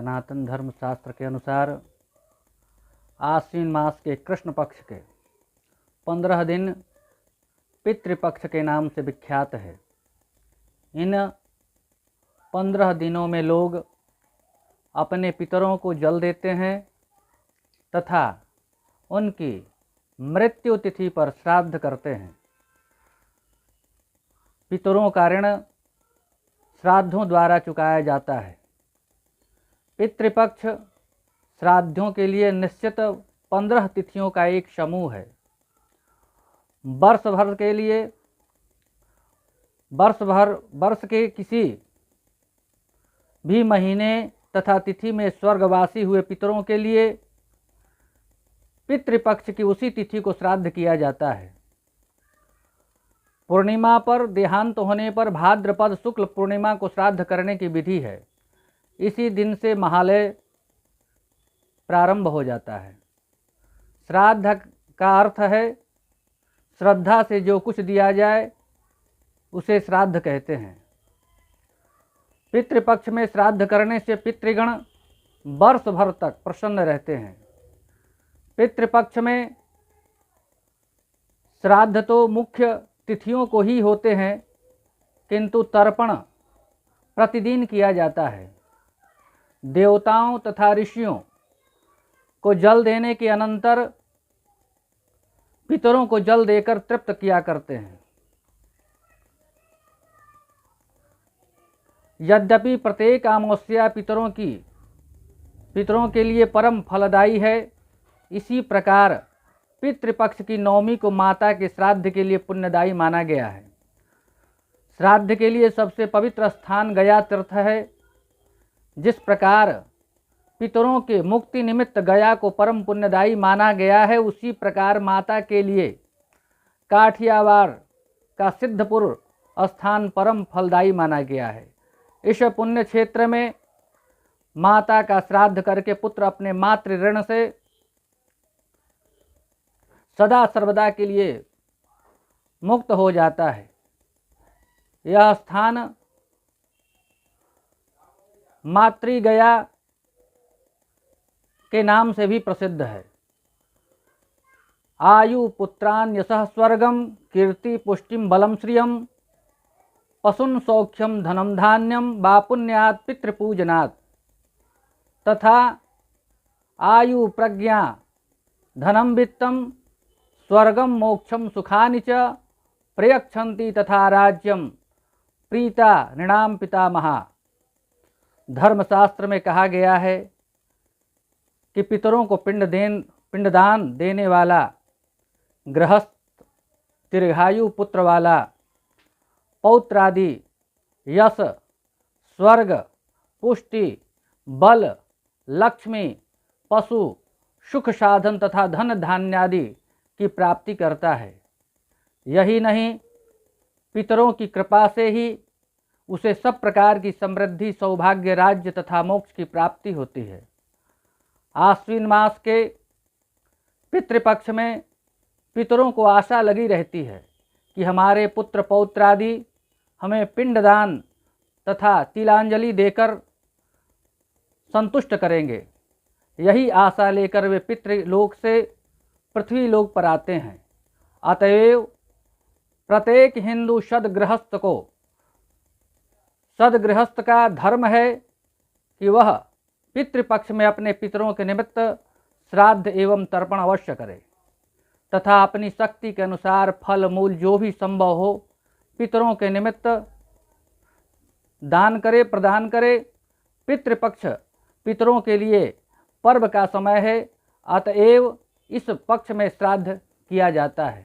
सनातन धर्म शास्त्र के अनुसार आश्विन मास के कृष्ण पक्ष के 15 दिन पितृपक्ष के नाम से विख्यात है। इन 15 दिनों में लोग अपने पितरों को जल देते हैं तथा उनकी मृत्यु तिथि पर श्राद्ध करते हैं। पितरों का ऋण श्राद्धों द्वारा चुकाया जाता है। पितृपक्ष श्राद्धों के लिए निश्चित 15 तिथियों का एक समूह है। वर्ष के किसी भी महीने तथा तिथि में स्वर्गवासी हुए पितरों के लिए पितृपक्ष की उसी तिथि को श्राद्ध किया जाता है। पूर्णिमा पर देहांत होने पर भाद्रपद शुक्ल पूर्णिमा को श्राद्ध करने की विधि है। इसी दिन से महालय प्रारंभ हो जाता है। श्राद्ध का अर्थ है श्रद्धा से जो कुछ दिया जाए उसे श्राद्ध कहते हैं। पितृपक्ष में श्राद्ध करने से पितृगण वर्ष भर तक प्रसन्न रहते हैं। पितृपक्ष में श्राद्ध तो मुख्य तिथियों को ही होते हैं, किंतु तर्पण प्रतिदिन किया जाता है। देवताओं तथा ऋषियों को जल देने के अनंतर पितरों को जल देकर तृप्त किया करते हैं। यद्यपि प्रत्येक अमावस्या पितरों के लिए परम फलदायी है, इसी प्रकार पितृपक्ष की नवमी को माता के श्राद्ध के लिए पुण्यदायी माना गया है। श्राद्ध के लिए सबसे पवित्र स्थान गया तीर्थ है। जिस प्रकार पितरों के मुक्ति निमित्त गया को परम पुण्यदायी माना गया है, उसी प्रकार माता के लिए काठियावाड़ का सिद्धपुर स्थान परम फलदायी माना गया है। इस पुण्य क्षेत्र में माता का श्राद्ध करके पुत्र अपने मातृ ऋण से सदा सर्वदा के लिए मुक्त हो जाता है। यह स्थान मातृगया के नाम से भी प्रसिद्ध है। आयु पुत्रान यशः स्वर्गम कीर्ति पुष्टिम बलम श्रियम पशुन सौख्यम धनम धान्यम वा पुण्यात् पितृपूजनात् तथा आयु प्रज्ञा धनम वित्तम स्वर्गम मोक्षम सुखानि च प्रयच्छन्ति तथा राज्यम प्रीता नृणाम पितामहा। धर्मशास्त्र में कहा गया है कि पितरों को पिंडदान देने वाला गृहस्थ, दीर्घायु पुत्र वाला, पौत्रादि, यश, स्वर्ग, पुष्टि, बल, लक्ष्मी, पशु, सुख साधन तथा धन धान्यादि की प्राप्ति करता है। यही नहीं, पितरों की कृपा से ही उसे सब प्रकार की समृद्धि, सौभाग्य, राज्य तथा मोक्ष की प्राप्ति होती है। आश्विन मास के पितृपक्ष में पितरों को आशा लगी रहती है कि हमारे पुत्र पौत्रादि हमें पिंडदान तथा तिलांजलि देकर संतुष्ट करेंगे। यही आशा लेकर वे पितृलोक से पृथ्वी लोक पर आते हैं। अतएव प्रत्येक हिंदू सदगृहस्थ का धर्म है कि वह पितृपक्ष में अपने पितरों के निमित्त श्राद्ध एवं तर्पण अवश्य करे तथा अपनी शक्ति के अनुसार फल मूल जो भी संभव हो पितरों के निमित्त दान करे, प्रदान करे। पितृपक्ष पितरों के लिए पर्व का समय है, अतएव इस पक्ष में श्राद्ध किया जाता है।